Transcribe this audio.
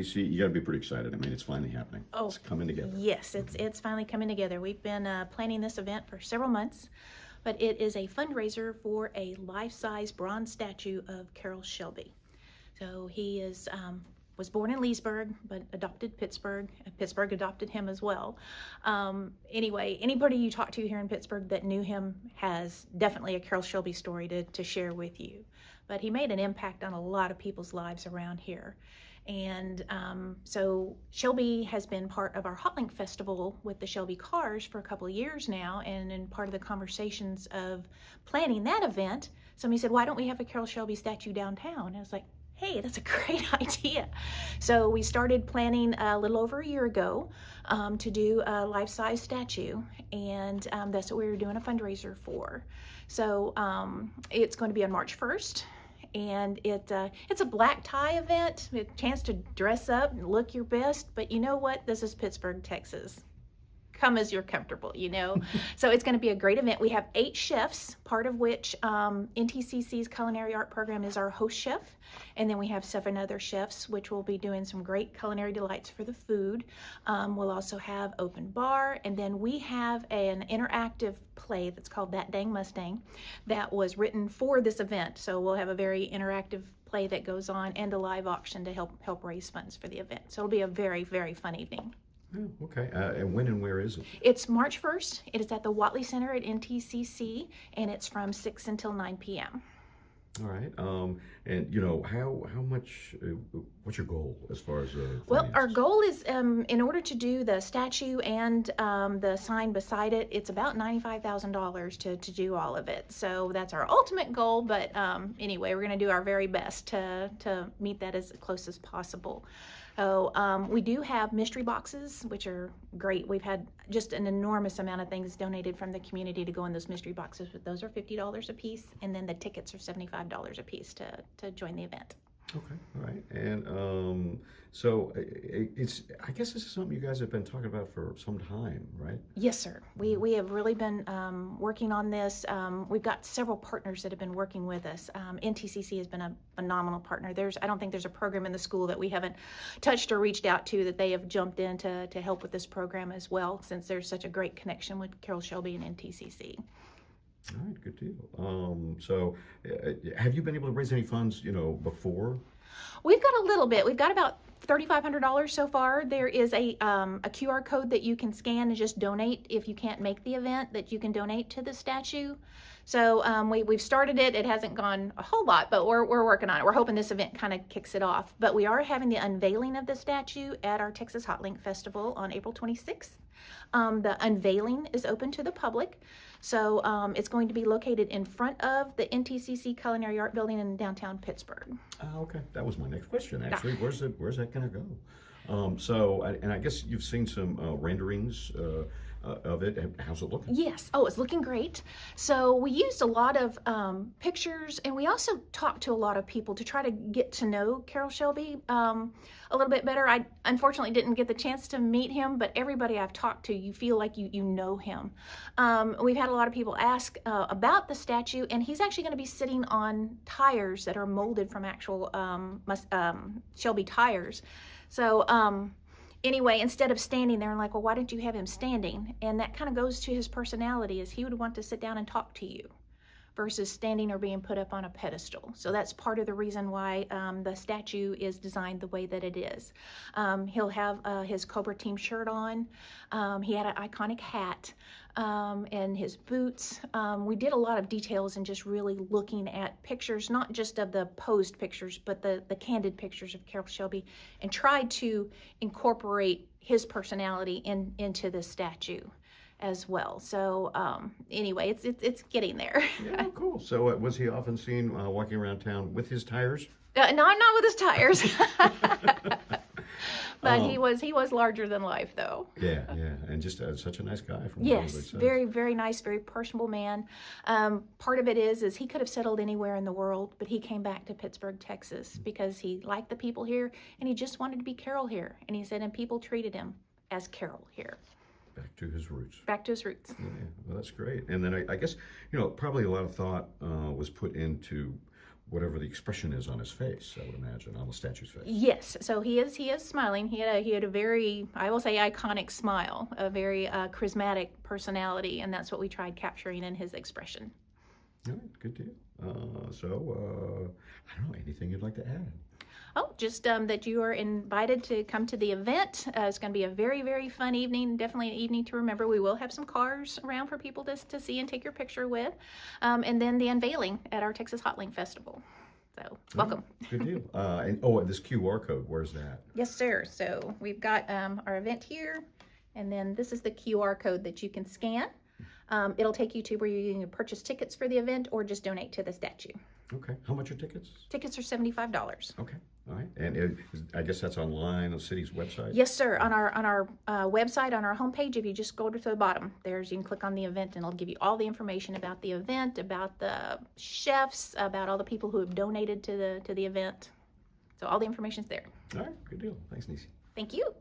Niecy, you got to be pretty excited. I mean, it's finally happening. Oh, it's coming together. Yes, it's finally coming together. We've been planning this event for several months, but it is a fundraiser for a life-size bronze statue of Carroll Shelby. So he was born in Leesburg, but adopted Pittsburg. Pittsburg adopted him as well. Anyway, anybody you talk to here in Pittsburgh that knew him has definitely a Carroll Shelby story to share with you. But he made an impact on a lot of people's lives around here. And so Shelby has been part of our Hot Link Festival with the Shelby cars for a couple of years now. And in part of the conversations of planning that event, somebody said, why don't we have a Carroll Shelby statue downtown? And I was like, hey, that's a great idea. So we started planning a little over a year ago to do a life-size statue, and that's what we were doing a fundraiser for. So it's going to be on March 1st, and it's a black tie event, a chance to dress up and look your best, but you know what? This is Pittsburgh, Texas. Come as you're comfortable, you know. So it's going to be a great event. We have 8 chefs, part of which NTCC's culinary art program is our host chef, and then we have 7 other chefs which will be doing some great culinary delights for the food. We'll also have open bar, and then we have an interactive play that's called That Dang Mustang that was written for this event. So we'll have a very interactive play that goes on and a live auction to help raise funds for the event. So it'll be a very, very fun evening. Oh, okay. And when and where is it? It's March 1st. It is at the Watley Center at NTCC, and it's from 6 until 9 p.m. All right. And you know, how much? What's your goal as far as Well, our finances? goal is in order to do the statue and the sign beside it, it's about $95,000 to do all of it. So that's our ultimate goal. But anyway, we're going to do our very best to meet that as close as possible. So we do have mystery boxes, which are great. We've had just an enormous amount of things donated from the community to go in those mystery boxes, but those are $50 a piece, and then the tickets are $75 a piece to join the event. Okay. All right. And so I guess this is something you guys have been talking about for some time, right? Yes, sir. We have really been working on this. We've got several partners that have been working with us. NTCC has been a phenomenal partner. I don't think there's a program in the school that we haven't touched or reached out to that they have jumped in to help with this program as well, since there's such a great connection with Carroll Shelby and NTCC. All right. Good deal. So have you been able to raise any funds, you know, before? We've got a little bit. We've got about $3,500 so far. There is a QR code that you can scan and just donate if you can't make the event, that you can donate to the statue. So we've started it. It hasn't gone a whole lot, but we're working on it. We're hoping this event kind of kicks it off. But we are having the unveiling of the statue at our Texas Hot Link Festival on April 26th. The unveiling is open to the public. So it's going to be located in front of the NTCC Culinary Art Building in downtown Pittsburgh. Okay, that was my next question. Actually, where's that going to go? So, and I guess you've seen some renderings of it. How's it looking? Yes. Oh, it's looking great. So we used a lot of pictures, and we also talked to a lot of people to try to get to know Carroll Shelby a little bit better. I unfortunately didn't get the chance to meet him, but everybody I've talked to, you feel like you know him. We've had a lot of people ask about the statue, and he's actually going to be sitting on tires that are molded from actual Shelby tires. So anyway, instead of standing there and like, well, why didn't you have him standing? And that kind of goes to his personality, is he would want to sit down and talk to you versus standing or being put up on a pedestal. So that's part of the reason why the statue is designed the way that it is. He'll have his Cobra Team shirt on. He had an iconic hat and his boots. We did a lot of details and just really looking at pictures, not just of the posed pictures, but the candid pictures of Carroll Shelby, and tried to incorporate his personality into the statue as well. So anyway, it's getting there. Yeah, cool. So was he often seen walking around town with his tires? No, not with his tires. But he was larger than life, though. Yeah, and just such a nice guy. From Yes, very, very nice, very personable man. Part of it is he could have settled anywhere in the world, but he came back to Pittsburgh, Texas, because he liked the people here, and he just wanted to be Carroll here. And he said, and people treated him as Carroll here. Back to his roots. Back to his roots. Yeah, well, that's great. And then I guess, probably a lot of thought was put into whatever the expression is on his face, I would imagine, on the statue's face. Yes, so he is smiling. He had a very, I will say, iconic smile, a very charismatic personality, and that's what we tried capturing in his expression. All right, good deal. I don't know, anything you'd like to add? Oh, just that you are invited to come to the event. It's going to be a very, very fun evening. Definitely an evening to remember. We will have some cars around for people to see and take your picture with. And then the unveiling at our Texas Hot Link Festival. So, welcome. Good deal. And this QR code, where's that? Yes, sir. So, we've got our event here. And then this is the QR code that you can scan. It'll take you to where you can purchase tickets for the event or just donate to the statue. Okay. How much are tickets? Tickets are $75. Okay. All right. And I guess that's online on the city's website? Yes, sir. On our website, on our homepage, if you just go to the bottom, you can click on the event and it'll give you all the information about the event, about the chefs, about all the people who have donated to the event. So all the information's there. All right. Good deal. Thanks, Niecy. Thank you.